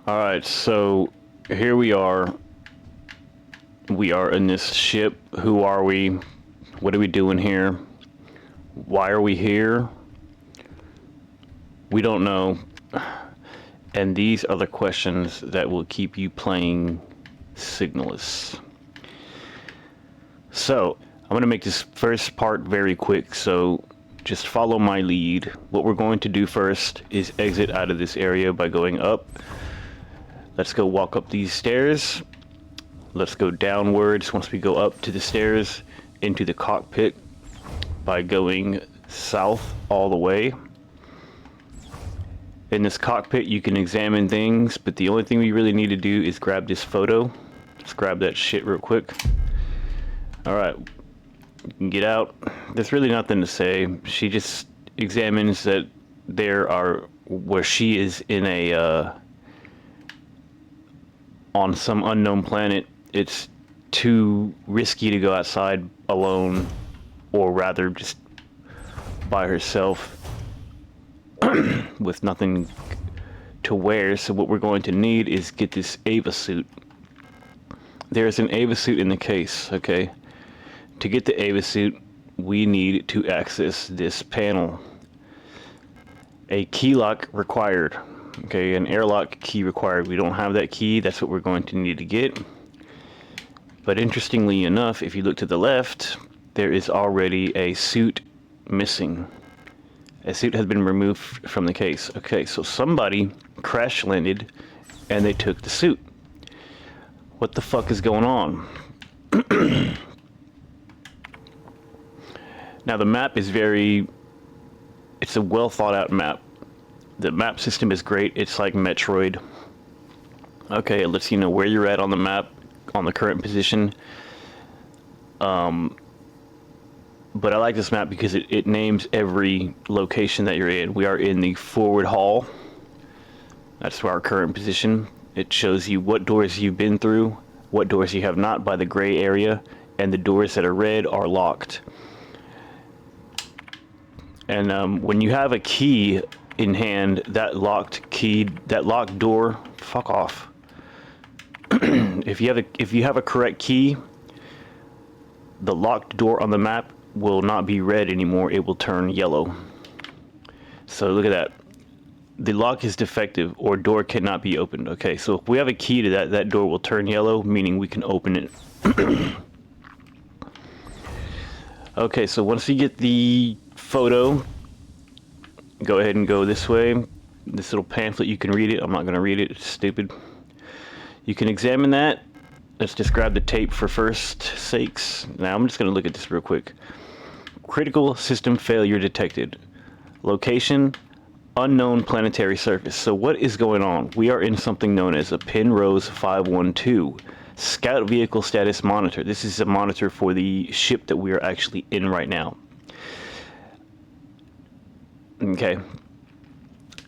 Alright, so here we are. We are in this ship. Who are we? What are we doing here? Why are we here? We don't know. And these are the questions that will keep you playing Signalis. So, I'm going to make this first part very quick, so just follow my lead. What we're going to do first is exit out of this area by going up. Let's go walk up these stairs. Let's go downwards once we go up to the stairs into the cockpit by going south all the way. In this cockpit you can examine things, but the only thing we really need to do is grab this photo. Let's grab that shit real quick. Alright, you can get out. There's really nothing to say. She just examines that there are, where she is in a on some unknown planet, it's too risky to go outside alone, or rather just by herself with nothing to wear. So what we're going to need is get this Ava suit. There's an Ava suit in the case, okay? To get the Ava suit, we need to access this panel. A key lock required. Okay, an airlock key required. We don't have that key. That's what we're going to need to get. But interestingly enough, if you look to the left, there is already a suit missing. A suit has been removed from the case. Okay, so somebody crash landed and they took the suit. What the fuck is going on? Now the map is it's a well thought out map. The map system is great. It's like Metroid. Okay, it lets you know where you're at on the map, on the current position. But I like this map because it names every location that you're in. We are in the forward hall. That's our current position. It shows you what doors you've been through, what doors you have not by the gray area, and the doors that are red are locked. And when you have a key in hand, that locked door, fuck off. If you have a correct key, the locked door on the map will not be red anymore. It will turn yellow. So look at that. The lock is defective, or door cannot be opened. Okay, so if we have a key to that door will turn yellow, meaning we can open it. Okay, so once you get the photo, go ahead and go this way. This little pamphlet, you can read it. I'm not going to read it. It's stupid. You can examine that. Let's just grab the tape for first sakes. Now I'm just going to look at this real quick. Critical system failure detected. Location, unknown planetary surface. So what is going on? We are in something known as a Penrose 512 Scout Vehicle Status Monitor. This is a monitor for the ship that we are actually in right now. Okay.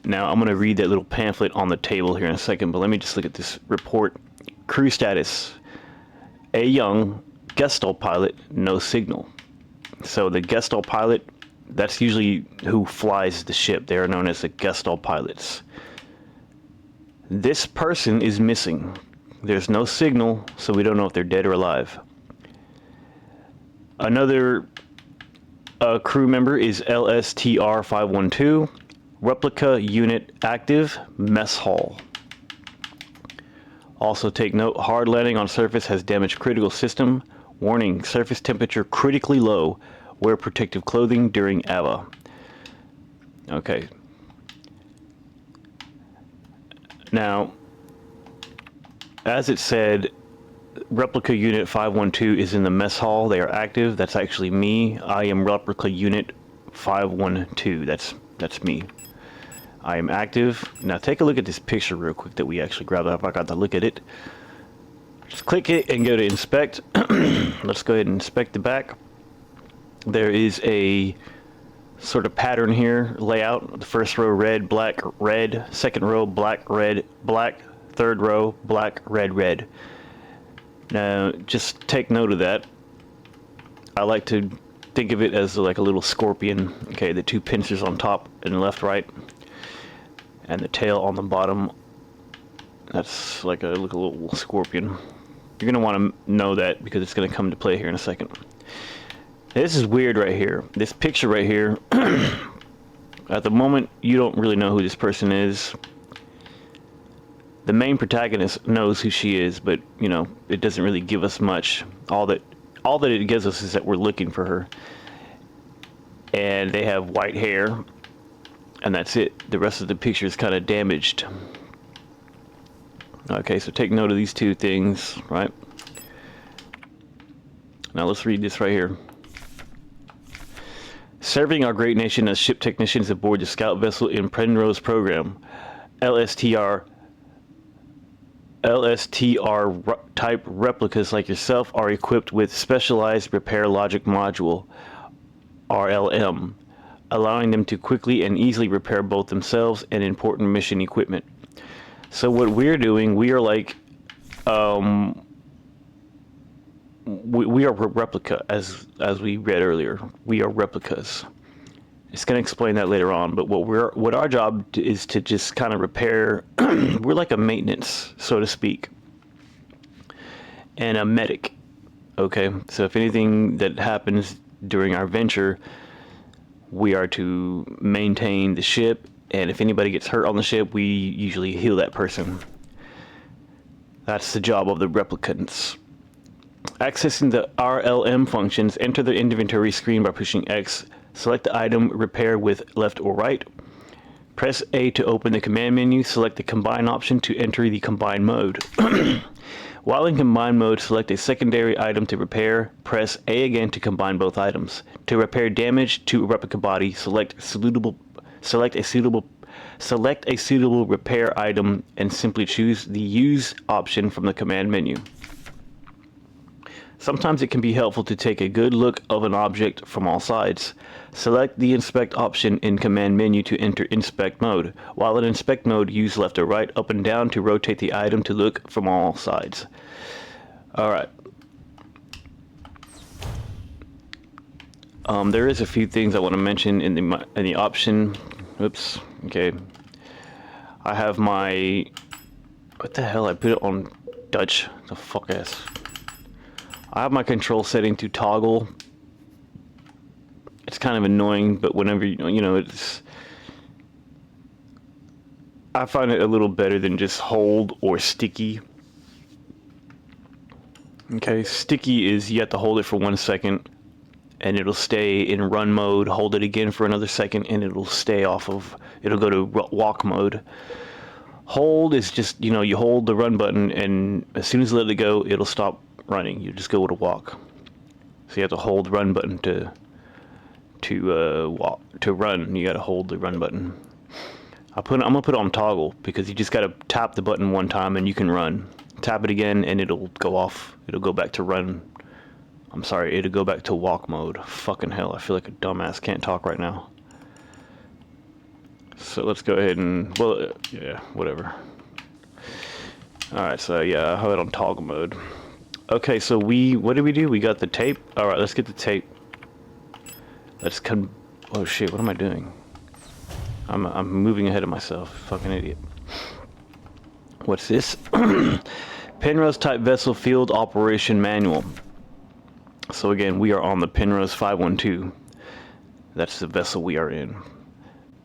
Now I'm going to read that little pamphlet on the table here in a second, but let me just look at this report. Crew status. A young Gestalt pilot, no signal. So the Gestalt pilot, that's usually who flies the ship. They are known as the Gestalt pilots. This person is missing. There's no signal, so we don't know if they're dead or alive. Another crew member is LSTR 512. Replica unit active, mess hall. Also take note, hard landing on surface has damaged critical system. Warning, surface temperature critically low. Wear protective clothing during AVA. Okay. Now, as it said, Replica Unit 512 is in the mess hall. They are active. That's actually me. I am Replica Unit 512. That's me. I am active. Now take a look at this picture real quick that we actually grabbed up. I got to look at it. Just click it and go to inspect. Let's go ahead and inspect the back. There is a sort of pattern here, layout. The first row red, black, red. Second row black, red, black. Third row black, red, red. Now just take note of that. I like to think of it as like a little scorpion. Okay, the two pincers on top and left, right, and the tail on the bottom That's like a little scorpion. You're gonna want to know that because it's gonna come to play here in a second. This is weird right here. This picture right here. At the moment, you don't really know who this person is. The main protagonist knows who she is, but you know, it doesn't really give us much. All that it gives us is that we're looking for her. And they have white hair, and that's it. The rest of the picture is kind of damaged. Okay, so take note of these two things, right? Now let's read this right here. Serving our great nation as ship technicians aboard the scout vessel in Penrose program, LSTR type replicas like yourself are equipped with specialized repair logic module, RLM, allowing them to quickly and easily repair both themselves and important mission equipment. So what we're doing, we are like, we are a replica, as we read earlier. We are replicas. It's going to explain that later on. But what our job is to just kind of repair. We're like a maintenance, so to speak, and a medic. Okay, so if anything that happens during our venture, we are to maintain the ship, and if anybody gets hurt on the ship, we usually heal that person. That's the job of the replicants. Accessing the RLM functions, enter the inventory screen by pushing X. Select the item repair with left or right. Press A to open the command menu. Select the combine option to enter the combine mode. While in combine mode, select a secondary item to repair. Press A again to combine both items. To repair damage to a replica body, select a suitable repair item and simply choose the use option from the command menu. Sometimes it can be helpful to take a good look of an object from all sides. Select the inspect option in command menu to enter inspect mode. While in inspect mode, use left or right, up and down to rotate the item to look from all sides. Alright. There is a few things I want to mention in the option. Oops. Okay. I have my... What the hell? I put it on Dutch. The fuck ass. I have my control setting to toggle. It's kind of annoying, but whenever you know, it's... I find it a little better than just hold or sticky. Okay, sticky is you have to hold it for 1 second, and it'll stay in run mode. Hold it again for another second, and it'll stay off of... It'll go to walk mode. Hold is just, you know, you hold the run button, and as soon as you let it go, it'll stop running. You just go to walk. So you have to hold the run button to run. You got to hold the run button. I'm gonna put it on toggle because you just got to tap the button one time and you can run. Tap it again and it'll go off. It'll go back to run. I'm sorry, it'll go back to walk mode. Fucking hell, I feel like a dumbass. Can't talk right now. So let's go ahead and, well, yeah, whatever. Alright, so yeah, I have it on toggle mode. Okay, so what did we do? We got the tape. Alright, let's get the tape. Oh shit, what am I doing? I'm moving ahead of myself. Fucking idiot. What's this? Penrose type vessel field operation manual. So again, we are on the Penrose 512. That's the vessel we are in.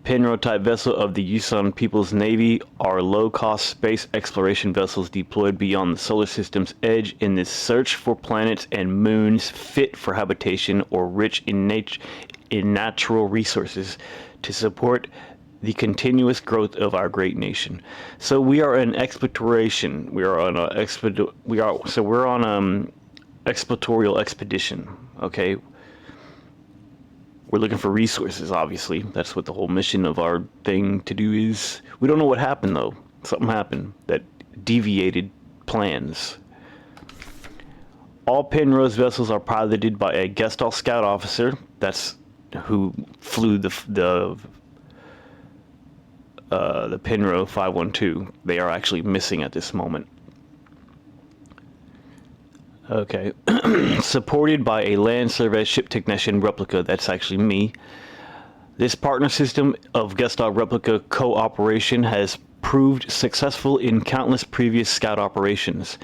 Penrose type vessel of the Yukon People's Navy are low-cost space exploration vessels deployed beyond the solar system's edge in the search for planets and moons fit for habitation or rich in natural resources to support the continuous growth of our great nation. So we are in exploration. We're on exploratorial expedition. Okay. We're looking for resources, obviously. That's what the whole mission of our thing to do is. We don't know what happened, though. Something happened that deviated plans. All Penrose vessels are piloted by a Gestalt scout officer. That's who flew the Penrose 512. They are actually missing at this moment. Okay. Supported by a land survey ship technician replica. That's actually me. This partner system of Gestalt replica cooperation has proved successful in countless previous scout operations.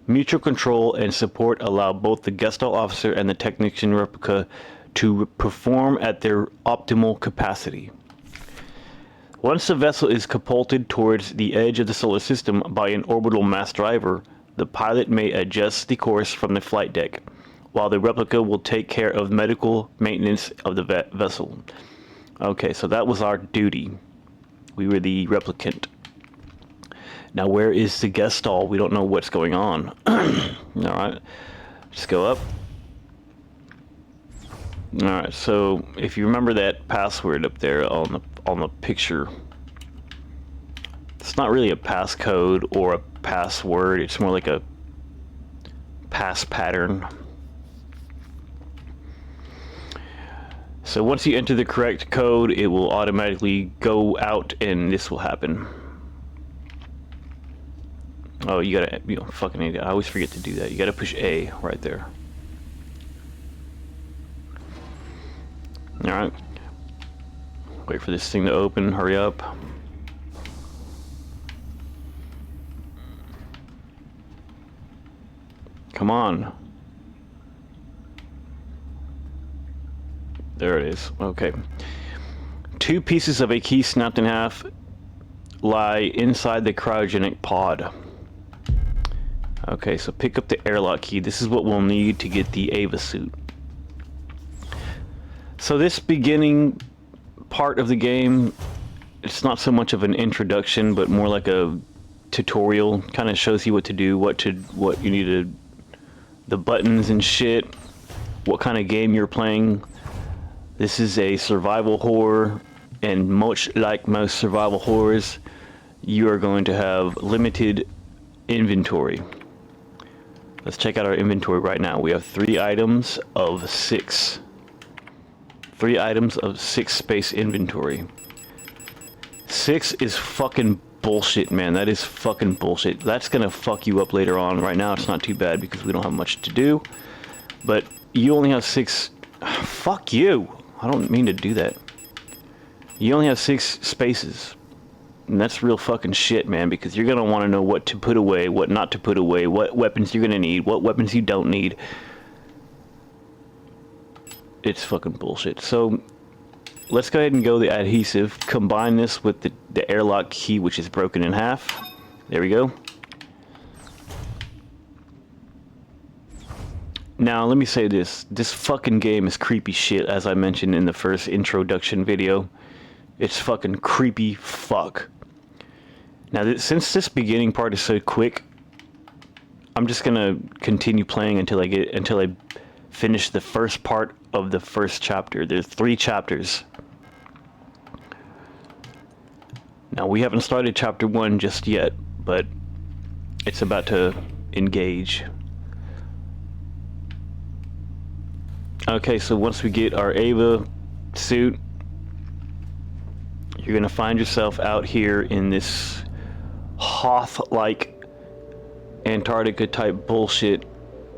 Mutual control and support allow both the Gestalt officer and the technician replica to perform at their optimal capacity. Once the vessel is catapulted towards the edge of the solar system by an orbital mass driver, the pilot may adjust the course from the flight deck, while the replica will take care of medical maintenance of the vessel. Okay, so that was our duty. We were the replicant. Now, where is the Gestalt? We don't know what's going on. Alright, just go up. Alright, so if you remember that password up there on the picture, it's not really a passcode or a password, it's more like a pass pattern. So once you enter the correct code, it will automatically go out and this will happen. Oh, you gotta, fucking idiot. I always forget to do that. You gotta push A right there. Alright. Wait for this thing to open. Hurry up. Come on. There it is. Okay. 2 pieces of a key snapped in half lie inside the cryogenic pod. Okay, so pick up the airlock key. This is what we'll need to get the Ava suit. So this beginning part of the game, it's not so much of an introduction, but more like a tutorial. Kind of shows you what to do, what you need to, the buttons and shit, what kind of game you're playing. This is a survival horror, and much like most survival horrors, you are going to have limited inventory. Let's check out our inventory right now. We have 3 items of 6. 3 items of 6 space inventory. 6 is fucking bullshit, man. That is fucking bullshit. That's gonna fuck you up later on. Right now it's not too bad because we don't have much to do. But you only have 6... Fuck you! I don't mean to do that. You only have 6 spaces. And that's real fucking shit, man, because you're gonna want to know what to put away, what not to put away, what weapons you're gonna need, what weapons you don't need. It's fucking bullshit. So let's go ahead and go the adhesive, combine this with the airlock key, which is broken in half. There we go. Now let me say this fucking game is creepy shit, as I mentioned in the first introduction video. It's fucking creepy fuck. Now since this beginning part is so quick, I'm just gonna continue playing until I finish the first part of the first chapter. There's 3 chapters. Now we haven't started chapter 1 just yet, but it's about to engage. Okay, so once we get our Ava suit, you're gonna find yourself out here in this Hoth-like Antarctica type bullshit.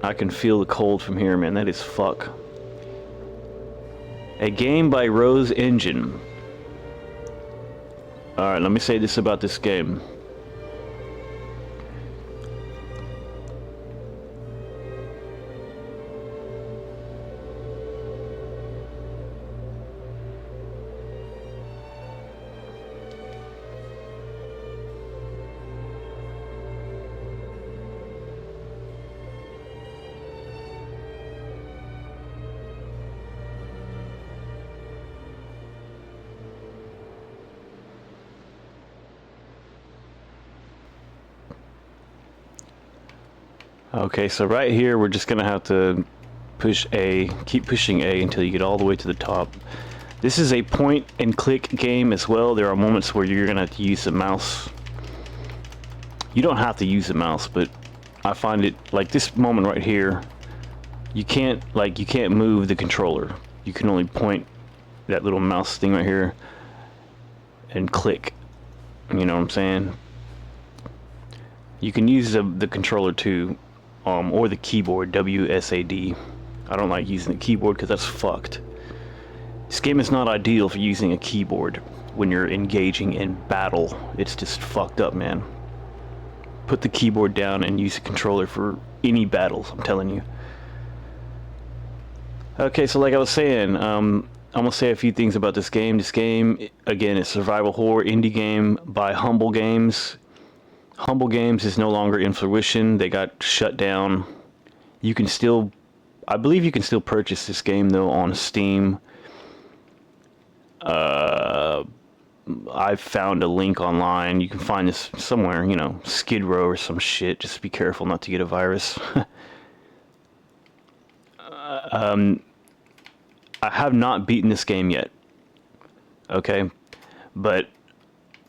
I can feel the cold from here, man. That is fuck. A game by Rose Engine. Alright, let me say this about this game. Okay, so right here we're just gonna have to push A, keep pushing A until you get all the way to the top. This is a point and click game as well. There are moments where you're gonna have to use the mouse. You don't have to use the mouse, but I find it like this moment right here, you can't move the controller. You can only point that little mouse thing right here and click. You know what I'm saying? You can use the controller too, or the keyboard, WSAD. I don't like using the keyboard because that's fucked. This game is not ideal for using a keyboard. when you're engaging in battle. It's just fucked up, man. Put the keyboard down and use a controller for any battles, I'm telling you. Okay, so like I was saying, I'm gonna say a few things about this game. This game, again, is survival horror indie game by Humble Games. Humble Games is no longer in fruition. They got shut down. You can still, I believe you can still purchase this game though on Steam. I found a link online. You can find this somewhere, you know, Skid Row or some shit. Just be careful not to get a virus. I have not beaten this game yet. Okay? But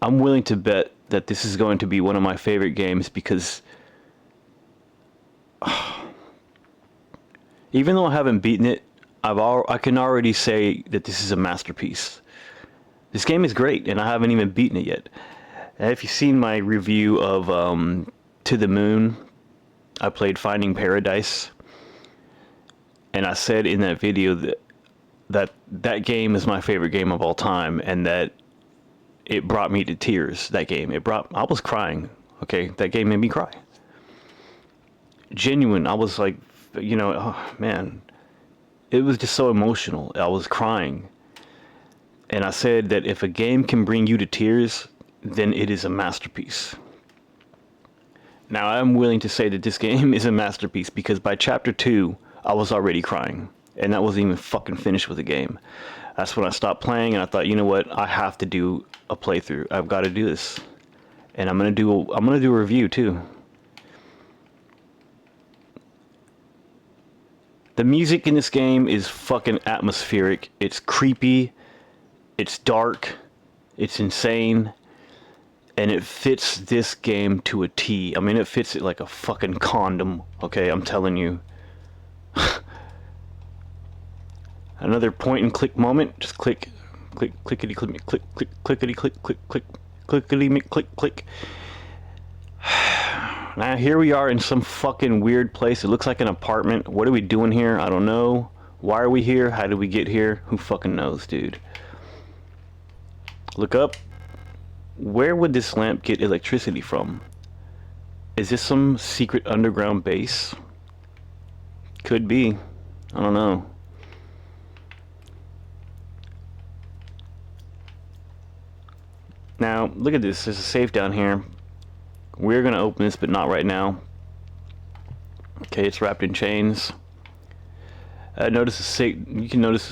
I'm willing to bet that this is going to be one of my favorite games because even though I haven't beaten it, I can already say that this is a masterpiece. This game is great, and I haven't even beaten it yet. And if you've seen my review of To the Moon, I played Finding Paradise, and I said in that video that game is my favorite game of all time, and that it brought me to tears. That game, I was crying. Okay, that game made me cry. Genuine. I was like, you know, oh, man, it was just so emotional. I was crying. And I said that if a game can bring you to tears, then it is a masterpiece. Now, I'm willing to say that this game is a masterpiece because by chapter 2, I was already crying. And that wasn't even fucking finished with the game. That's when I stopped playing and I thought, you know what? I have to do a playthrough. I've got to do this. And I'm gonna do a review too. The music in this game is fucking atmospheric. It's creepy. It's dark, it's insane, and it fits this game to a T. I mean, it fits it like a fucking condom, okay, I'm telling you. Another point and click moment, just click, clickety click, clickety click, clickety click, click. Now here we are in some fucking weird place. It looks like an apartment. What are we doing here? I don't know. Why are we here? How did we get here? Who fucking knows, dude? Look up. Where would this lamp get electricity from? Is this some secret underground base? Could be. I don't know. Now, look at this. There's a safe down here. We're going to open this, but not right now. Okay, it's wrapped in chains. You can notice the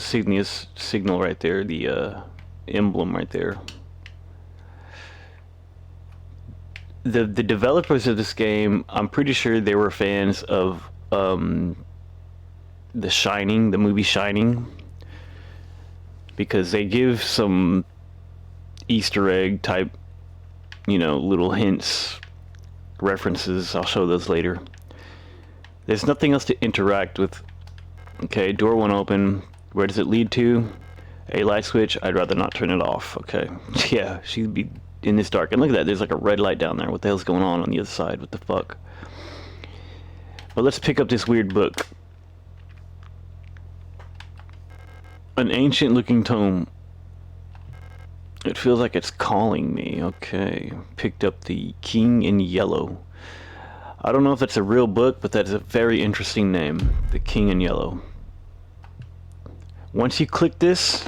Signalis signal right there. The emblem right there. The developers of this game, I'm pretty sure they were fans of The Shining, the movie Shining, because they give some Easter egg type, you know, little hints, references. I'll show those later. There's nothing else to interact with. Okay, door won't open. Where does it lead to? A light switch. I'd rather not turn it off. Okay. Yeah, she'd be in this dark. And look at that. There's like a red light down there. What the hell's going on the other side? What the fuck? But let's pick up this weird book. An ancient looking tome. It feels like it's calling me. Okay. Picked up the King in Yellow. I don't know if that's a real book, but that's a very interesting name. The King in Yellow. Once you click this,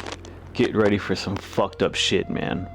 get ready for some fucked up shit, man.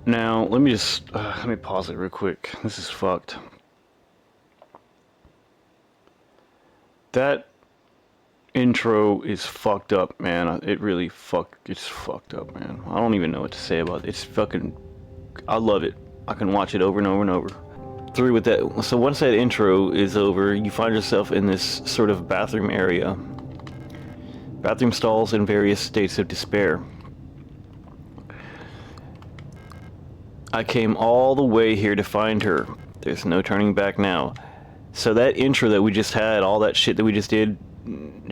Now, let me pause it real quick. This is fucked. That intro is fucked up, man. It's fucked up, man. I don't even know what to say about it. It's fucking, I love it. I can watch it over and over and over. Through with that. So once that intro is over, you find yourself in this sort of bathroom area. Bathroom stalls in various states of despair. I came all the way here to find her. There's no turning back now. So that intro that we just had, all that shit that we just did,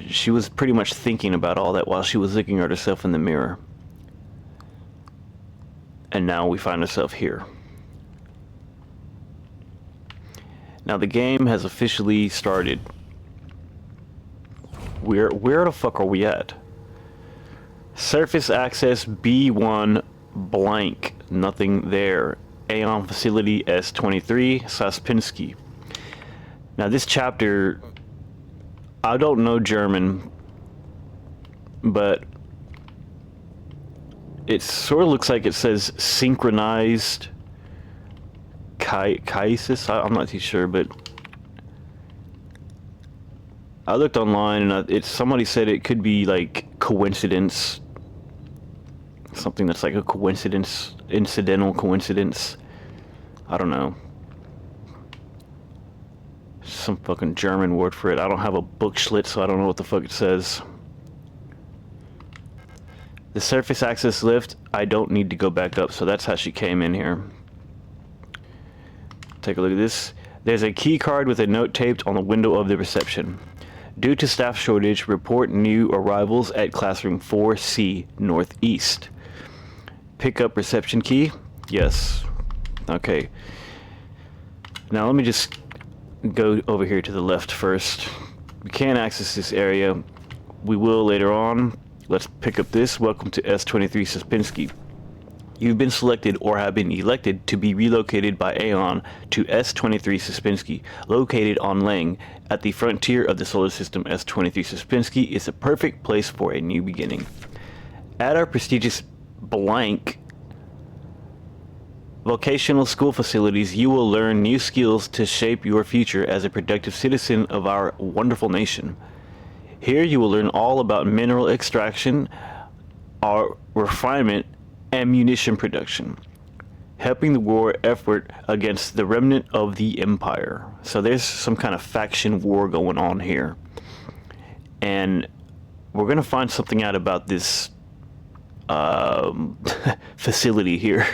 she was pretty much thinking about all that while she was looking at herself in the mirror. And now we find ourselves here. Now the game has officially started. Where the fuck are we at? Surface access B1 blank. Nothing there. Aeon facility S23 Saspinski. Now this chapter, I don't know German, but it sort of looks like it says synchronized Kaisis. I'm not too sure, but I looked online and somebody said it could be like coincidence, something that's like a coincidence, incidental coincidence. I don't know. Some fucking German word for it. I don't have a book schlit, so I don't know what the fuck it says. The surface access lift, I don't need to go back up, so that's how she came in here. Take a look at this. There's a key card with a note taped on the window of the reception. Due to staff shortage, report new arrivals at classroom 4C Northeast. Pick up reception key. Yes. Okay. Now let me just go over here to the left first. We can't access this area. We will later on. Let's pick up this. Welcome to S23 Saspinski. You've been selected or have been elected to be relocated by Aeon to S23 Saspinski, located on Lang at the frontier of the solar system. S23 Saspinski is a perfect place for a new beginning. At our prestigious blank vocational school facilities, you will learn new skills to shape your future as a productive citizen of our wonderful nation. Here you will learn all about mineral extraction, our refinement, and munition production, helping the war effort against the remnant of the Empire. So there's some kind of faction war going on here. And we're going to find something out about this facility here.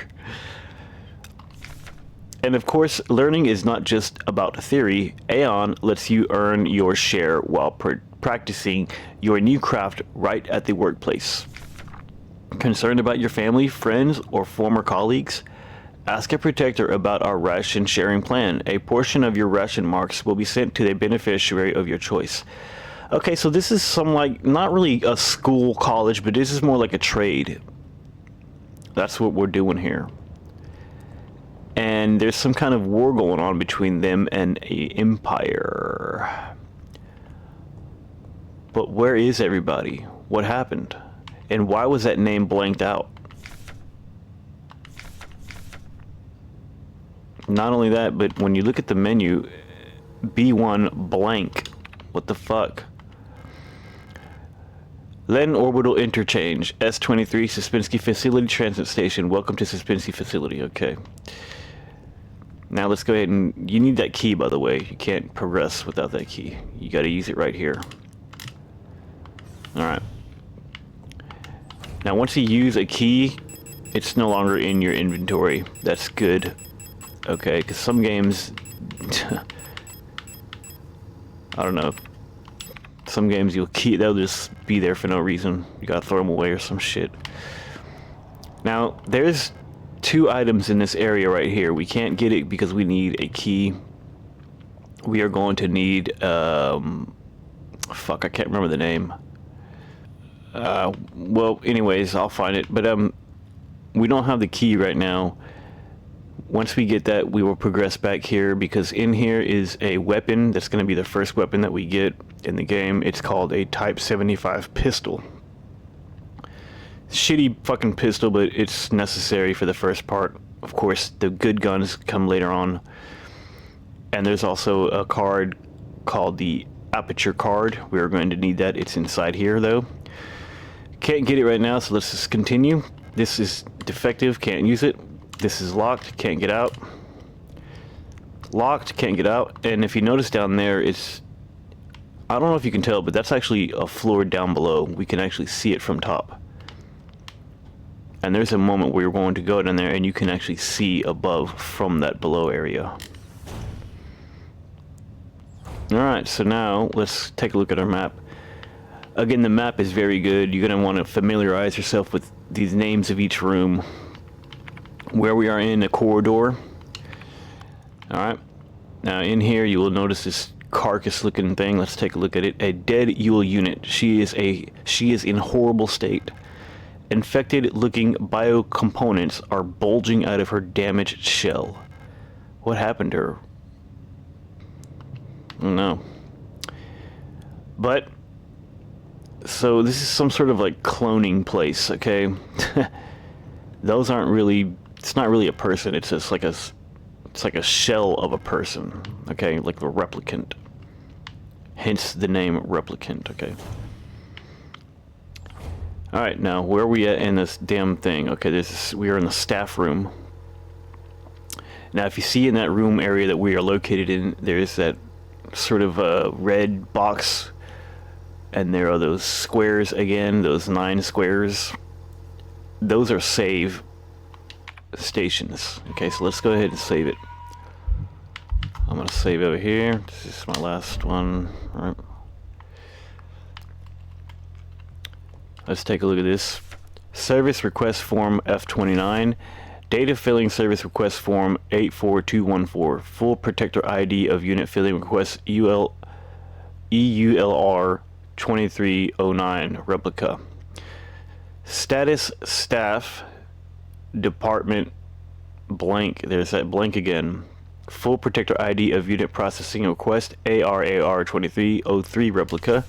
And of course, learning is not just about theory. Aeon lets you earn your share while practicing your new craft right at the workplace. Concerned about your family, friends, or former colleagues? Ask a protector about our ration sharing plan. A portion of your ration marks will be sent to the beneficiary of your choice. Okay, so this is some, like, not really a school, college, but this is more like a trade. That's what we're doing here. And there's some kind of war going on between them and a empire. But where is everybody? What happened? And why was that name blanked out? Not only that, but when you look at the menu, B1 blank. What the fuck? Len Orbital Interchange, S23 Saspinski Facility Transit Station. Welcome to Saspinski Facility. Okay. Now let's go ahead and... You need that key, by the way. You can't progress without that key. You gotta use it right here. Alright. Now once you use a key, it's no longer in your inventory. That's good. Okay, because some games... I don't know. Some games they'll just be there for no reason. You gotta throw them away or some shit. Now, there's 2 items in this area right here. We can't get it because we need a key. We are going to need, fuck, I can't remember the name. Well, anyways, I'll find it. But, we don't have the key right now. Once we get that, we will progress back here, because in here is a weapon that's going to be the first weapon that we get in the game. It's called a Type 75 pistol. Shitty fucking pistol, but it's necessary for the first part Of course, the good guns come later on. And there's also a card called the Aperture card. We're going to need that. It's inside here, though. Can't get it right now, so let's just continue. This is defective, can't use it. This is locked, can't get out. Locked, can't get out. And if you notice down there, it's... I don't know if you can tell, but that's actually a floor down below. We can actually see it from top. And there's a moment where you're going to go down there and you can actually see above from that below area. Alright, so now let's take a look at our map. Again, the map is very good. You're going to want to familiarize yourself with these names of each room. Where we are in a corridor. Alright, now in here you will notice this carcass looking thing. Let's take a look at it. A dead Yule unit. She is in horrible state. Infected looking biocomponents are bulging out of her damaged shell. What happened to her? I don't know. But so this is some sort of like cloning place, okay? Those aren't really, it's not really a person, it's just like a shell of a person, okay? Like the replicant. Hence the name replicant, okay? Alright, now where are we at in this damn thing? Okay, we are in the staff room. Now if you see in that room area that we are located in, there's that sort of a red box, and there are those squares again, those 9 squares. Those are save stations. Okay, so let's go ahead and save it. I'm gonna save over here. This is my last one. All right. Let's take a look at this. Service request form F29. Data filling service request form 84214. Full protector ID of unit filling request EULR 2309 replica. Status staff department blank. There's that blank again. Full protector ID of unit processing request ARAR 2303 replica.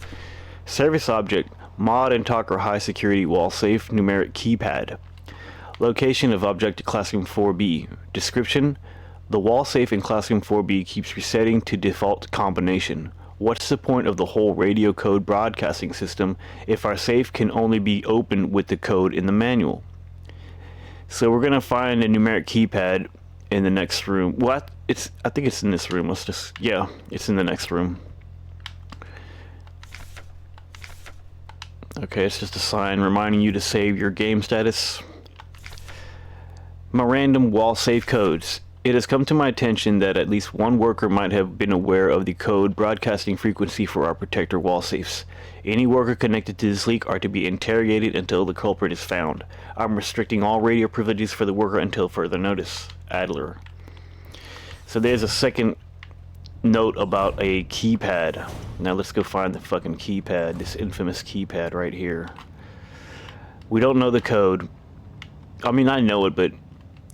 Service object mod and talker high security wall safe numeric keypad. Location of object classroom 4B. Description: the wall safe in classroom 4B keeps resetting to default combination. What's the point of the whole radio code broadcasting system if our safe can only be opened with the code in the manual? So we're gonna find a numeric keypad in the next room. What? I think it's in this room. Yeah, it's in the next room. Okay, it's just a sign reminding you to save your game status. My random wall safe codes. It has come to my attention that at least one worker might have been aware of the code broadcasting frequency for our protector wall safes. Any worker connected to this leak are to be interrogated until the culprit is found. I'm restricting all radio privileges for the worker until further notice. Adler. So there's a second note about a keypad. Now let's go find the fucking keypad, this infamous keypad right here. We don't know the code. I mean, I know it, but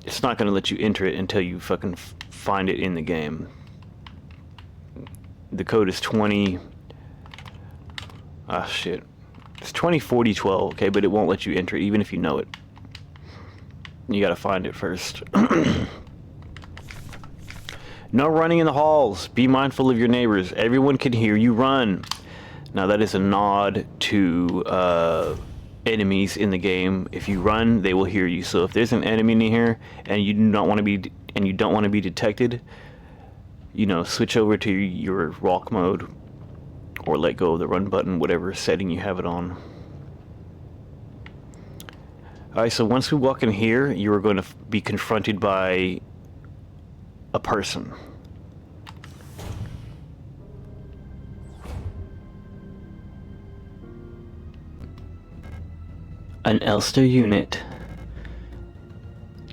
it's not going to let you enter it until you fucking find it in the game. The code is 20... Ah, shit. It's 204012, okay, but it won't let you enter it even if you know it. You gotta find it first. No running in the halls. Be mindful of your neighbors. Everyone can hear you run. Now that is a nod to enemies in the game. If you run, they will hear you. So if there's an enemy in here and you don't want to be detected, you know, switch over to your walk mode or let go of the run button, whatever setting you have it on. Alright, so once we walk in here, you are going to be confronted by a person. An Elster unit.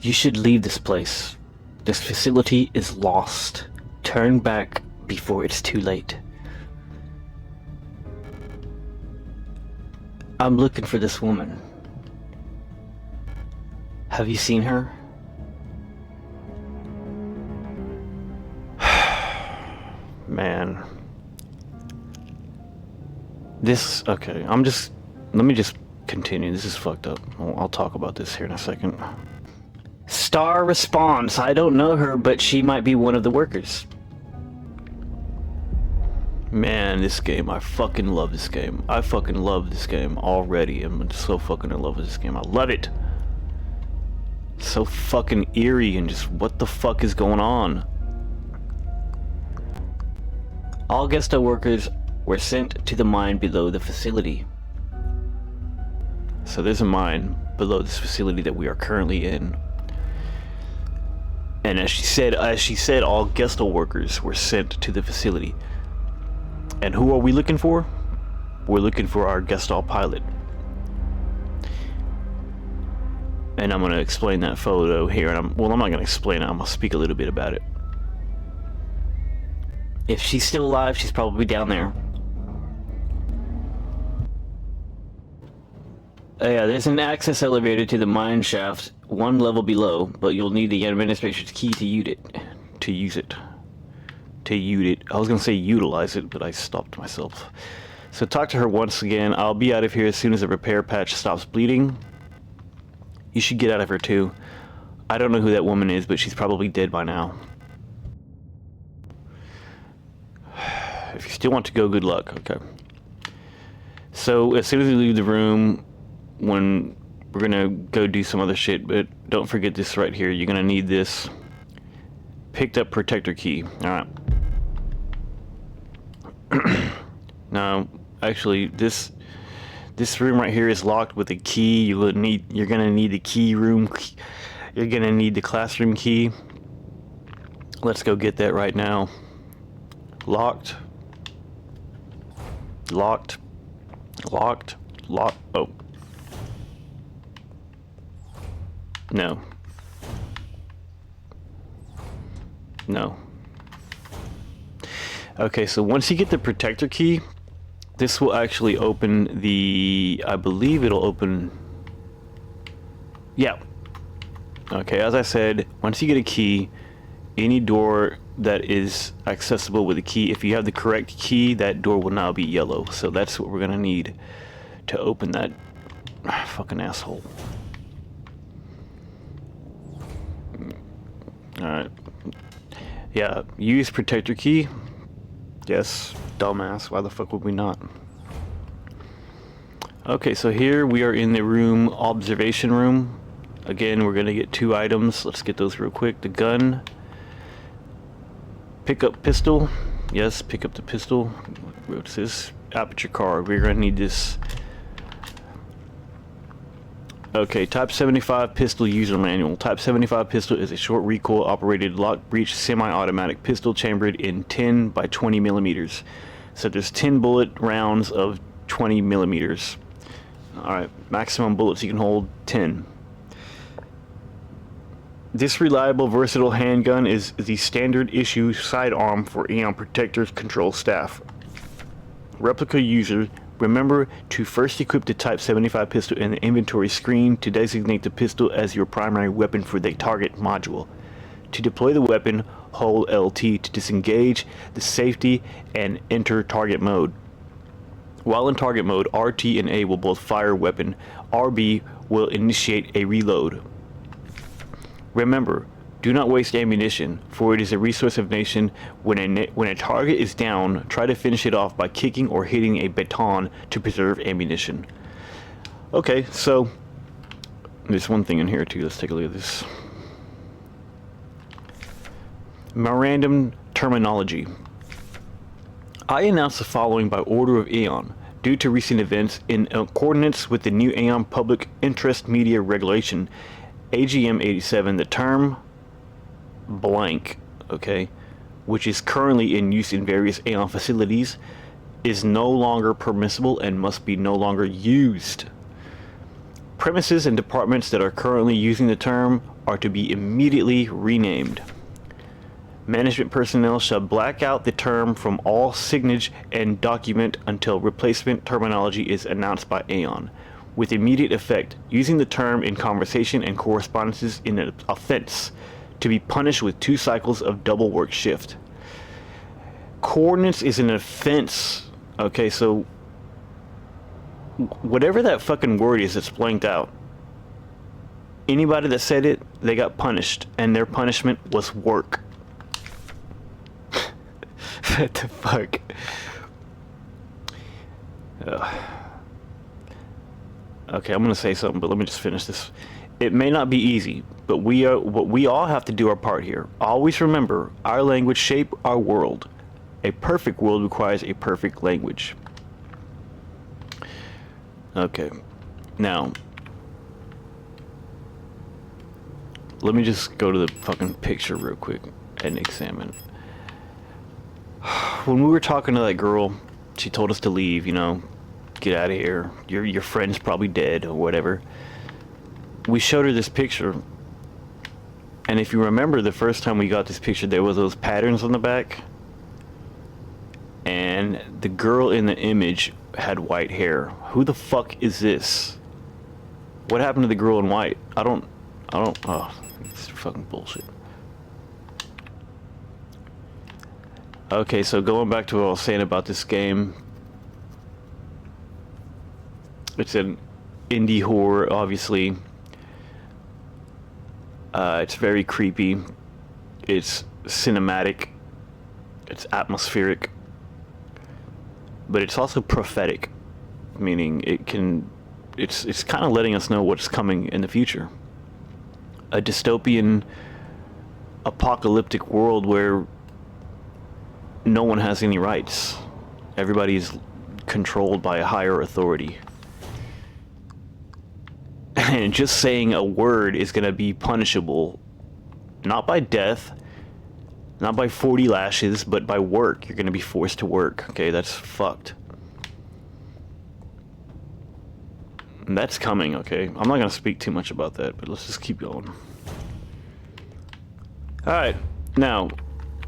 You should leave this place. This facility is lost. Turn back before it's too late. I'm looking for this woman. Have you seen her? Man. Okay, let me just continue. This is fucked up. I'll talk about this here in a second. Stop. Star response. I don't know her, but she might be one of the workers. Man, this game. I fucking love this game. I fucking love this game already. I'm so fucking in love with this game. I love it. So fucking eerie and just what the fuck is going on? All Gesto workers were sent to the mine below the facility. So there's a mine below this facility that we are currently in. And as she said, all Gesto workers were sent to the facility. And who are we looking for? We're looking for our Gestalt pilot. And I'm going to explain that photo here. And I'm not going to explain it. I'm going to speak a little bit about it. If she's still alive, she's probably down there. Yeah, there's an access elevator to the mine shaft, one level below, but you'll need the administrator's key to use it. I was gonna say utilize it, but I stopped myself. So talk to her once again. I'll be out of here as soon as the repair patch stops bleeding. You should get out of here too. I don't know who that woman is, but she's probably dead by now. If you still want to go, good luck. Okay. So as soon as we leave the room, when we're gonna go do some other shit, but don't forget this right here. You're gonna need this picked up protector key. All right. Now, actually, this room right here is locked with a key. You're gonna need the key room. You're gonna need the classroom key. Let's go get that right now. Locked. Locked. Locked. Locked. Oh. No. No. Okay, so once you get the protector key, this will actually open the... I believe it'll open... Yeah. Okay, as I said, once you get a key, any door that is accessible with a key, if you have the correct key, that door will now be yellow. So that's what we're gonna need to open that fucking asshole. Alright. Yeah, use protector key. Yes, dumbass. Why the fuck would we not? Okay, so here we are in the room, observation room. Again, we're gonna get 2 items. Let's get those real quick. The gun. Pick up pistol. Yes, pick up the pistol. What's this? Aperture card. We're gonna need this. Okay, Type 75 pistol user manual. Type 75 pistol is a short recoil operated lock breech semi-automatic pistol chambered in 10 by 20 millimeters. So there's 10 bullet rounds of 20 millimeters. Alright, maximum bullets you can hold 10. This reliable, versatile handgun is the standard issue sidearm for Aeon Protector's control staff. Replica user, remember to first equip the Type 75 pistol in the inventory screen to designate the pistol as your primary weapon for the target module. To deploy the weapon, hold LT to disengage the safety and enter target mode. While in target mode, RT and A will both fire weapon. RB will initiate a reload. Remember, do not waste ammunition, for it is a resource of nation. When a target is down, try to finish it off by kicking or hitting a baton to preserve ammunition. Okay, so there's one thing in here too. Let's take a look at this. Memorandum terminology. I announce the following by order of Aeon. Due to recent events, in accordance with the new Aeon Public Interest Media Regulation, AGM 87, the term blank, okay, which is currently in use in various Aeon facilities, is no longer permissible and must be no longer used. Premises and departments that are currently using the term are to be immediately renamed. Management personnel shall black out the term from all signage and document until replacement terminology is announced by Aeon. With immediate effect, using the term in conversation and correspondences in an offense, to be punished with 2 cycles of double work shift. Coordinates is an offense. Okay, so whatever that fucking word is that's blanked out, Anybody that said it, they got punished, and their punishment was work. What the fuck? Okay, I'm gonna say something, but let me just finish this. It may not be easy, but we all have to do our part here. Always remember, our language shape our world. A perfect world requires a perfect language. Okay, now let me just go to the fucking picture real quick and examine. When we were talking to that girl, she told us to leave, you know, get out of here. Your friend's probably dead or whatever. We showed her this picture, and if you remember the first time we got this picture, there was those patterns on the back, and the girl in the image had white hair. Who the fuck is this? What happened to the girl in white? I don't, oh, it's fucking bullshit. Okay, so going back to what I was saying about this game, it's an indie horror, obviously. It's very creepy. It's cinematic. It's atmospheric. But it's also prophetic, meaning it's kind of letting us know what's coming in the future. A dystopian, apocalyptic world where no one has any rights. Everybody's controlled by a higher authority. And just saying a word is going to be punishable, not by death, not by 40 lashes, but by work. You're going to be forced to work. Okay, that's fucked. And that's coming, okay? I'm not going to speak too much about that, but let's just keep going. Alright, now,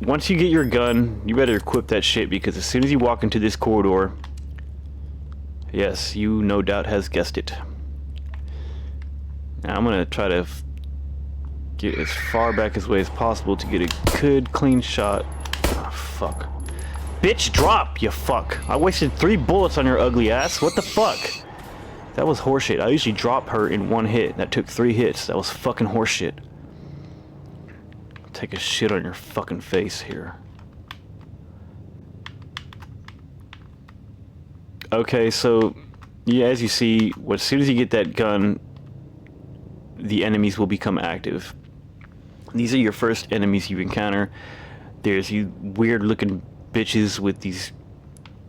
once you get your gun, you better equip that shit, because as soon as you walk into this corridor, yes, you no doubt has guessed it. Now I'm gonna try to get as far back as way as possible to get a good clean shot. Oh, fuck. Bitch, drop, you fuck. I wasted 3 bullets on your ugly ass. What the fuck? That was horseshit. I usually drop her in 1 hit. That took 3 hits. That was fucking horseshit. Take a shit on your fucking face here. Okay, so yeah, as you see, as soon as you get that gun, the enemies will become active. These are your first enemies you encounter. There's you weird looking bitches with these,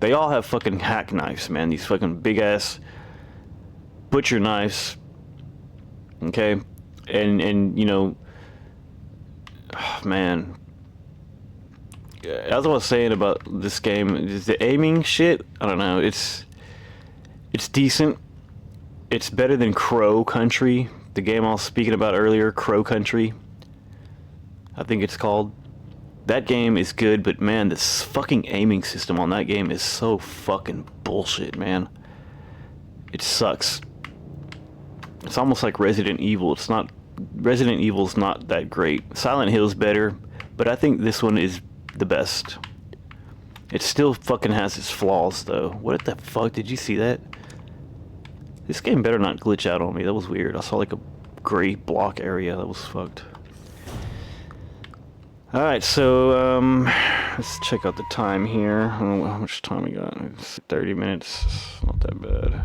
they all have fucking hack knives, man. These fucking big ass butcher knives. Okay? And you know, oh, man, as I was saying about this game, is the aiming shit, I don't know, it's decent. It's better than Crow Country, the game I was speaking about earlier, Crow Country, I think it's called. That game is good, but man, this fucking aiming system on that game is so fucking bullshit, man. It sucks. It's almost like Resident Evil. It's not, Resident Evil's not that great. Silent Hill's better, but I think this one is the best. It still fucking has its flaws, though. What the fuck? Did you see that? This game better not glitch out on me. That was weird. I saw like a gray block area. That was fucked. Alright, so, let's check out the time here. I don't know how much time we got. It's 30 minutes. It's not that bad.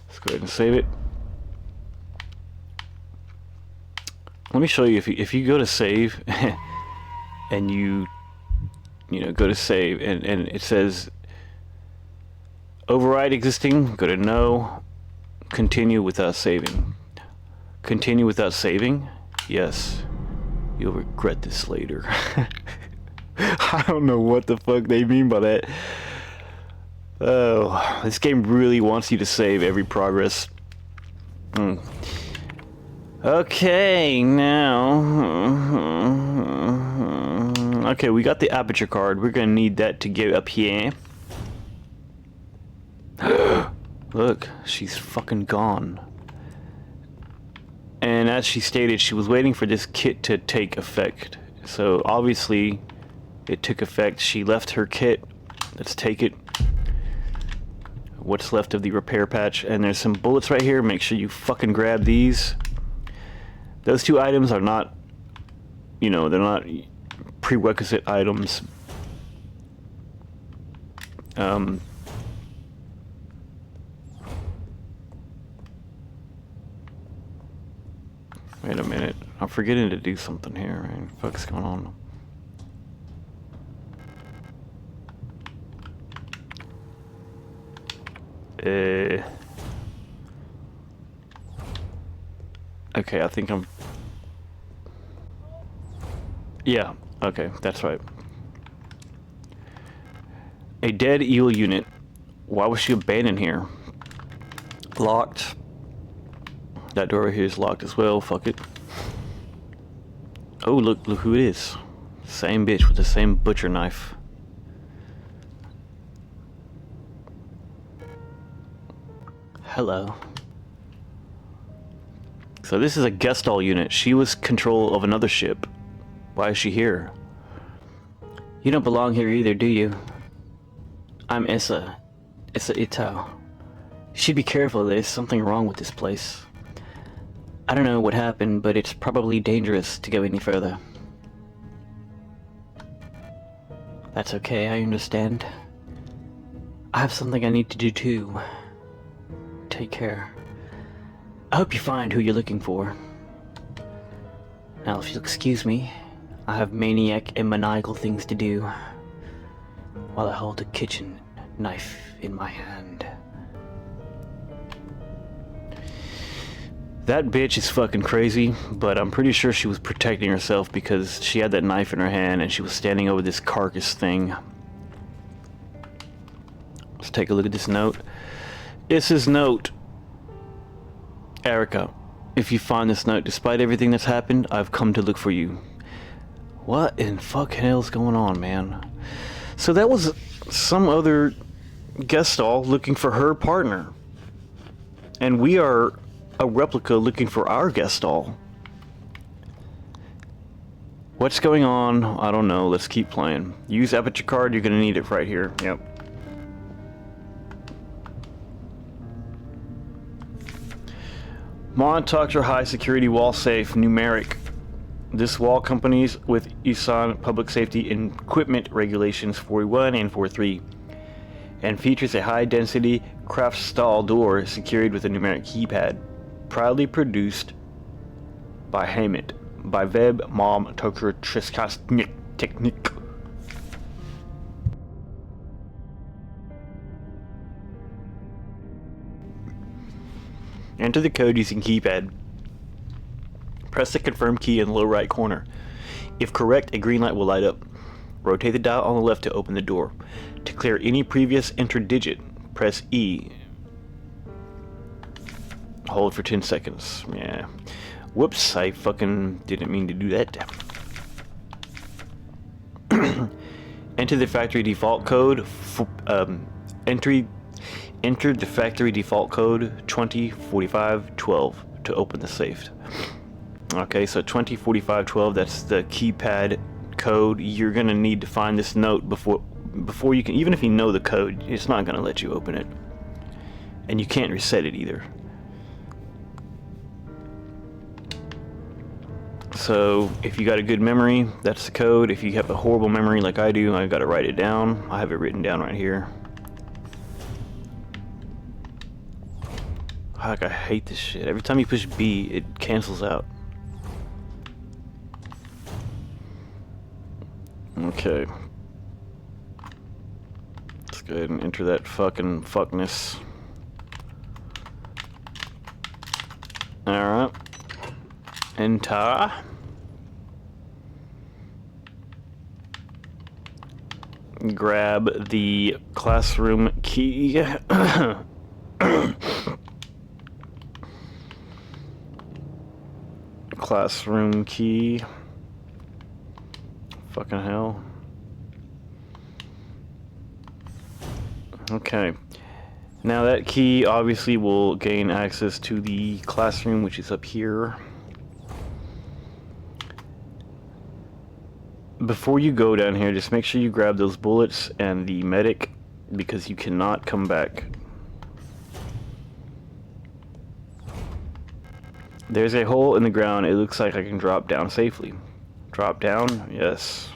Let's go ahead and save it. Let me show you, if you go to save, and you know, go to save, and it says override existing, go to no, continue without saving. Continue without saving? Yes. You'll regret this later. I don't know what the fuck they mean by that. Oh, this game really wants you to save every progress. Okay, now... Okay, we got the aperture card. We're gonna need that to get up here. Look, she's fucking gone. And as she stated, she was waiting for this kit to take effect. So obviously, it took effect. She left her kit. Let's take it. what's left of the repair patch, and there's some bullets right here. Make sure you fucking grab these. Those two items are not, you know, they're not prerequisite items. Wait a minute. I'm forgetting to do something here. What the fuck's going on? Okay, I think I'm... Yeah, okay, that's right. A dead eel unit. Why was she abandoned here? Locked. That door here is locked as well. Fuck it. Oh, look who it is. Same bitch with the same butcher knife. Hello. So this is a Gestalt unit. She was control of another ship. Why is she here? You don't belong here either, do you? I'm Issa. Issa Ito. You should be careful, there's something wrong with this place. I don't know what happened, but it's probably dangerous to go any further. That's okay, I understand. I have something I need to do too. Take care. I hope you find who you're looking for. Now, if you'll excuse me, I have maniac and maniacal things to do while I hold a kitchen knife in my hand. That bitch is fucking crazy, but I'm pretty sure she was protecting herself because she had that knife in her hand and she was standing over this carcass thing. Let's take a look at this note. It's his note. Erica, if you find this note, despite everything that's happened, I've come to look for you. What in fucking hell's going on, man? So that was some other Gestalt looking for her partner. And we are a replica looking for our Gestalt. What's going on? I don't know. Let's keep playing. Use aperture card. You're gonna need it right here. Yep. Montauk high security wall safe numeric. This wall complies with ESON Public Safety and Equipment Regulations 41 and 43 and features a high density craft stall door secured with a numeric keypad. Proudly produced by Hammett by Web Mom Toker Triskastnik Technique. Enter the code using keypad. Press the confirm key in the lower right corner. If correct, a green light will light up. Rotate the dial on the left to open the door. To clear any previous entered digit, press E. Hold for 10 seconds. Yeah. Whoops, I fucking didn't mean to do that. Enter the factory default code. Enter the factory default code 204512 to open the safe. Okay, so 204512, that's the keypad code. You're gonna need to find this note before you can, even if you know the code, it's not gonna let you open it. And you can't reset it either. So if you got a good memory, that's the code. If you have a horrible memory like I do, I gotta write it down. I have it written down right here. Fuck, I hate this shit. Every time you push B, it cancels out. Okay. Let's go ahead and enter that fucking fuckness. Alright. Enter. Grab the classroom key. Classroom key. Fucking hell. Okay. Now that key obviously will gain access to the classroom, which is up here. Before you go down here, just make sure you grab those bullets and the medic, because you cannot come back There's a hole in the ground. It looks like I can drop down safely. Drop down? Yes.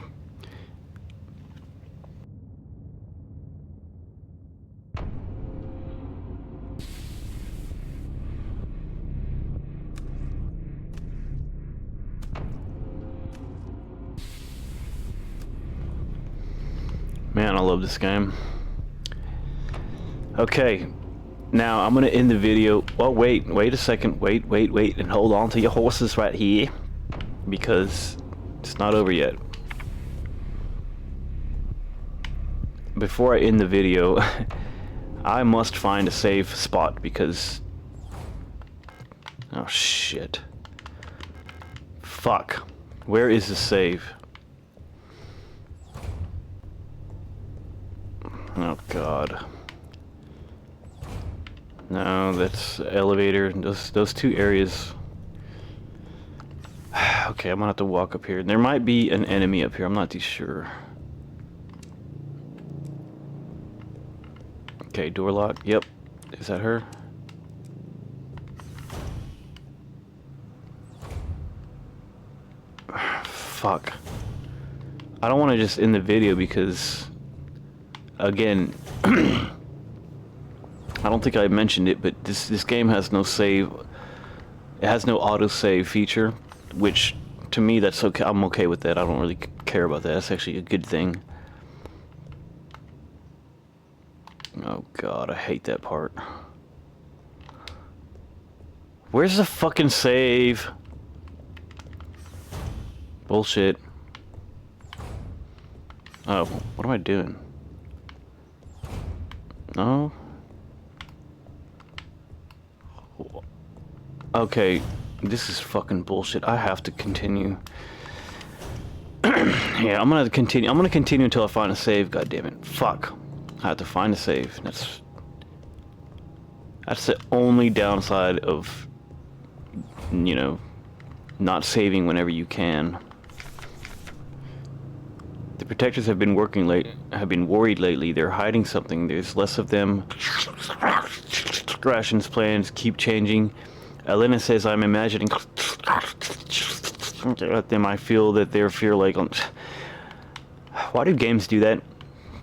Man, I love this game. Okay, now I'm gonna end the video. Well, wait a second. Wait, and hold on to your horses right here, because it's not over yet. Before I end the video, I must find a safe spot because... oh shit. Fuck. Where is the save? Oh god. No, that's elevator. Those two areas. Okay, I'm gonna have to walk up here. There might be an enemy up here. I'm not too sure. Okay, door lock. Yep. Is that her? Fuck. I don't want to just end the video because, again, I don't think I mentioned it, but this game has no save. It has no auto-save feature, which to me that's okay. I'm okay with that. I don't really care about that. That's actually a good thing. Oh god, I hate that part. Where's the fucking save? Bullshit. Oh, what am I doing? No? Okay, this is fucking bullshit. I have to continue. Yeah, I'm gonna continue. I'm gonna continue until I find a save, goddammit. Fuck. I have to find a save. That's the only downside of, you know, not saving whenever you can. The protectors have been worried lately. They're hiding something. There's less of them. Rations plans keep changing. Elena says I'm imagining them. I feel that they feel like... why do games do that?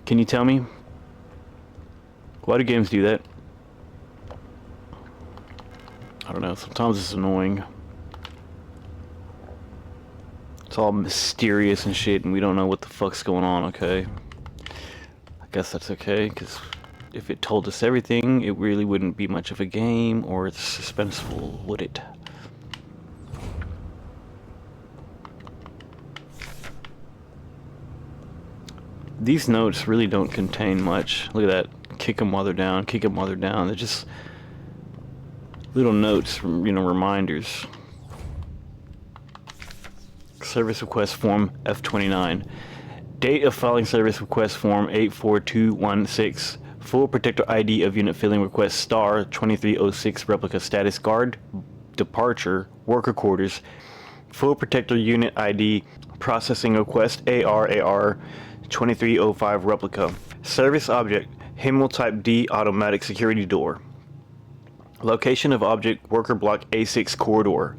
Can you tell me? Why do games do that? I don't know. Sometimes it's annoying. It's all mysterious and shit, and we don't know what the fuck's going on, okay? I guess that's okay, because if it told us everything, it really wouldn't be much of a game, or it's suspenseful, would it? These notes really don't contain much. Look at that. Kick them while they're down, kick them while they're down. They're just little notes from, you know, reminders. Service request form F29. Date of filing service request form 84216. Full protector ID of unit filling request star 2306 replica status guard departure worker quarters. Full protector unit ID processing request AR 2305 replica. Service object Himmel type D automatic security door. Location of object worker block A6 corridor.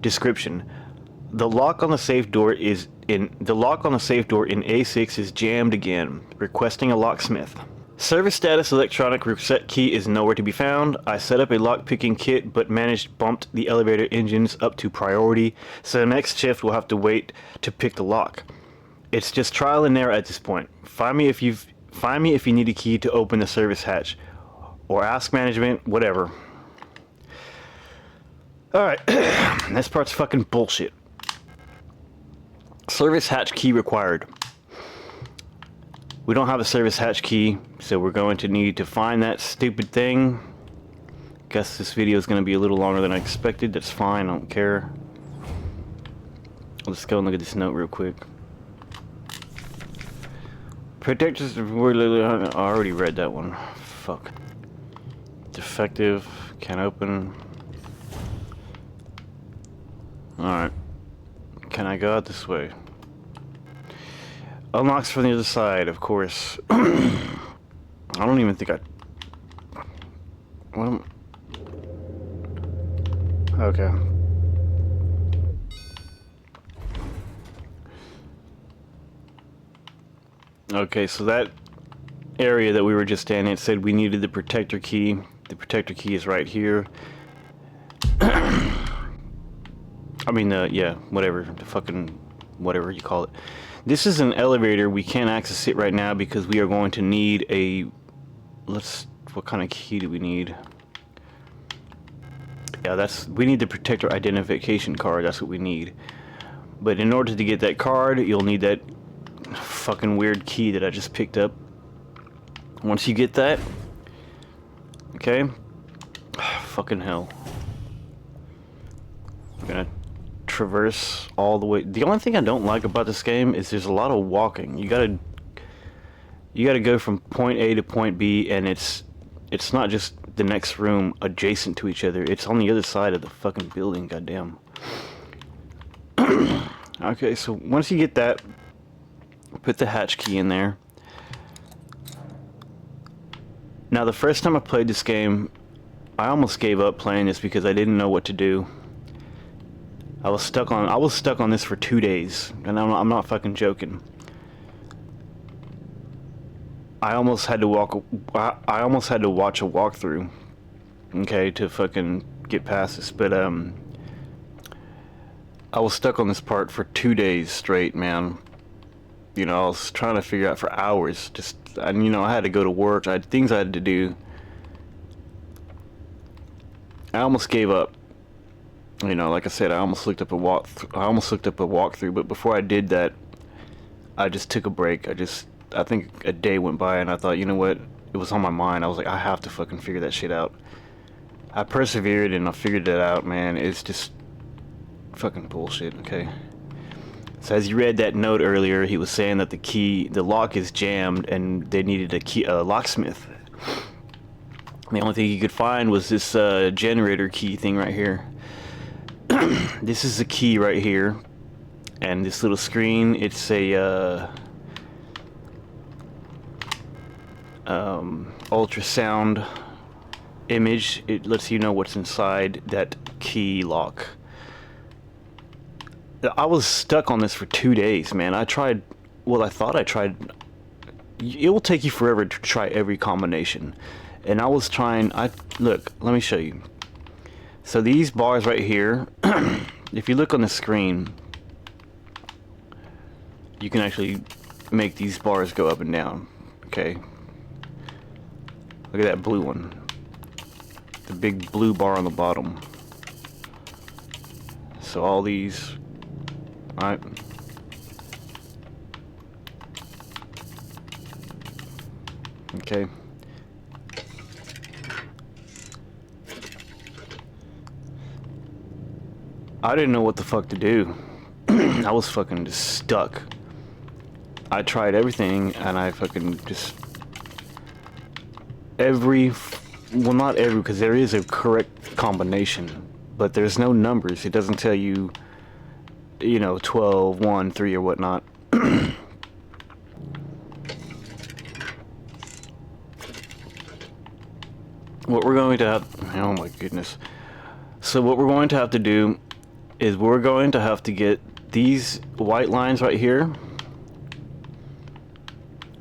Description: the lock on the safe door in A6 is jammed again. Requesting a locksmith. Service status: electronic reset key is nowhere to be found. I set up a lock picking kit but bumped the elevator engines up to priority, so the next shift will have to wait to pick the lock. It's just trial and error at this point. Find me if you need a key to open the service hatch, or ask management, whatever. Alright, this part's fucking bullshit. Service hatch key required. We don't have a service hatch key, so we're going to need to find that stupid thing. Guess this video is going to be a little longer than I expected. That's fine, I don't care. Let's go and look at this note real quick. Protectors, I already read that one. Fuck. Defective, can't open. Alright. Can I go out this way? Unlocks from the other side, of course. I don't even think what am... Okay. Okay, so that area that we were just in, it said we needed the protector key. The protector key is right here. I mean, yeah, whatever, the fucking, whatever you call it. This is an elevator. We can't access it right now because we are going to need a, what kind of key do we need? Yeah, we need the protector identification card. That's what we need. But in order to get that card, you'll need that fucking weird key that I just picked up. Once you get that, okay, fucking hell. I'm gonna traverse all the way. The only thing I don't like about this game is there's a lot of walking. You gotta go from point A to point B, and it's not just the next room adjacent to each other. It's on the other side of the fucking building. Goddamn. Okay, so once you get that, put the hatch key in there. Now, the first time I played this game, I almost gave up playing this because I didn't know what to do. I was stuck on this for 2 days, and I'm not fucking joking. I almost had to watch a walkthrough, okay, to fucking get past this. But I was stuck on this part for 2 days straight, man. You know, I was trying to figure out for hours. And you know, I had to go to work. I had things I had to do. I almost gave up. You know, like I said, I almost looked up a walkthrough. But before I did that, I just took a break. I think a day went by, and I thought, you know what? It was on my mind. I was like, I have to fucking figure that shit out. I persevered, and I figured it out, man. It's just fucking bullshit, okay? So as you read that note earlier, he was saying that the lock is jammed, and they needed a locksmith. The only thing he could find was this generator key thing right here. This is the key right here, and this little screen, it's a ultrasound image. It lets you know what's inside that key lock. I was stuck on this for 2 days, man. I thought I tried. It will take you forever to try every combination, and I was trying. Look, let me show you. So these bars right here, if you look on the screen, you can actually make these bars go up and down, okay? Look at that blue one. The big blue bar on the bottom. So all these, alright. Okay. I didn't know what the fuck to do. I was fucking just stuck. I tried everything, and I fucking just... well, not every, because there is a correct combination, but there's no numbers. It doesn't tell you, you know, 12, 1, 3, or whatnot. What we're going to have... Oh my goodness. So what we're going to have to do is we're going to have to get these white lines right here.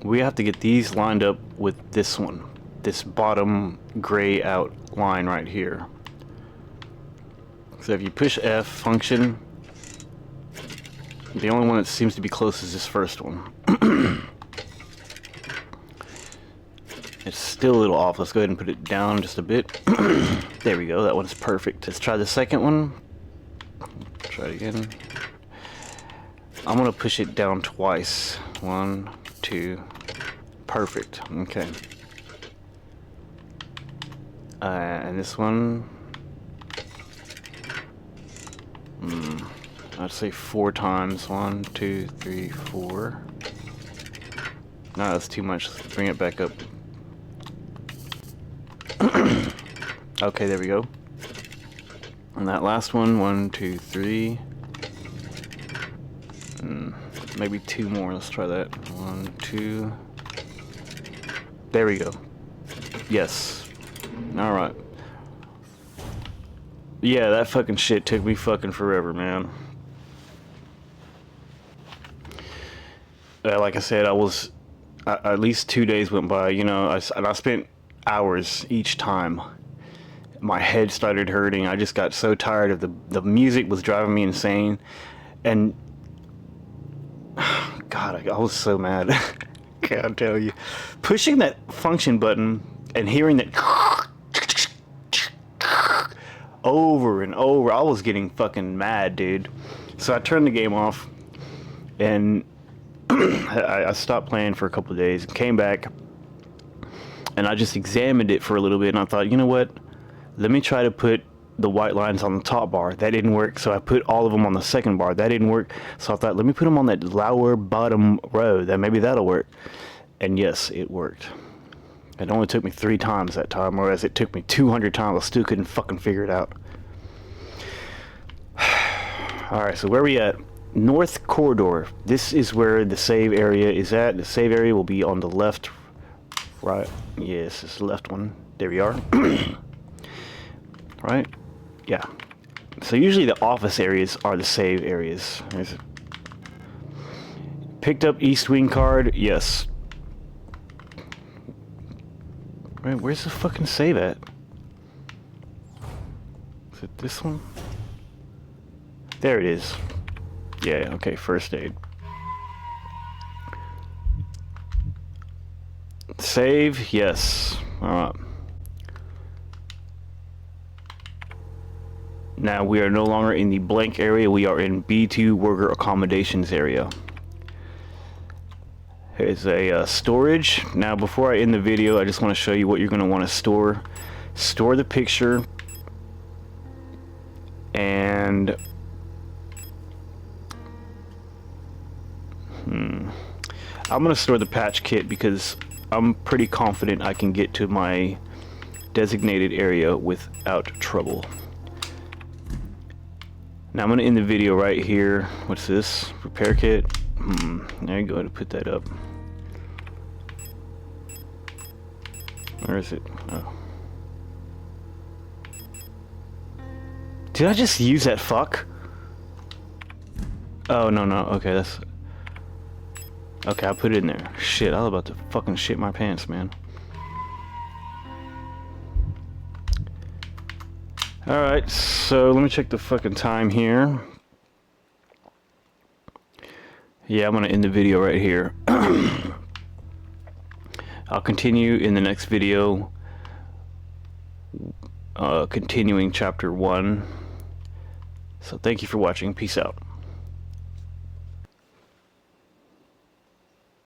We have to get these lined up with this one. This bottom gray out line right here. So if you push F function, the only one that seems to be close is this first one. It's still a little off. Let's go ahead and put it down just a bit. There we go. That one's perfect. Let's try the second one. Try it again. I'm gonna push it down twice. 1, 2. Perfect. Okay. And this one, I'd say 4 times. 1, 2, 3, 4. No, that's too much. Let's bring it back up. Okay, there we go. And that last one, 1, 2, 3. Maybe 2 more. Let's try that. 1, 2. There we go. Yes. Alright. Yeah, that fucking shit took me fucking forever, man. Like I said, I was at least 2 days went by, you know, and I spent hours each time. My head started hurting. I just got so tired of the music was driving me insane. And God, I was so mad. Can't tell you. Pushing that function button and hearing that over and over, I was getting fucking mad, dude. So I turned the game off and I stopped playing for a couple of days, came back, and I just examined it for a little bit, and I thought, you know what? Let me try to put the white lines on the top bar. That didn't work, so I put all of them on the second bar. That didn't work, so I thought, let me put them on that lower bottom row. That maybe that'll work. And yes, it worked. It only took me 3 times that time, whereas it took me 200 times. I still couldn't fucking figure it out. Alright, so where are we at? North corridor. This is where the save area is at. The save area will be on the left, right. Yes, it's the left one. There we are. Right? Yeah. So usually the office areas are the save areas. Picked up East Wing card. Yes. Right, where's the fucking save at? Is it this one? There it is. Yeah, okay, first aid. Save, yes. Alright. Now we are no longer in the blank area, we are in B2 worker accommodations area. Here's a storage. Now before I end the video, I just want to show you what you're going to want to store. Store the picture. And I'm going to store the patch kit because I'm pretty confident I can get to my designated area without trouble. Now I'm going to end the video right here. What's this? Repair kit. There you go to put that up. Where is it? Oh. Did I just use that fuck? Oh, no. Okay, that's... Okay, I put it in there. Shit, I was about to fucking shit my pants, man. Alright, so let me check the fucking time here. Yeah, I'm gonna end the video right here. I'll continue in the next video, continuing chapter 1. So thank you for watching. Peace out.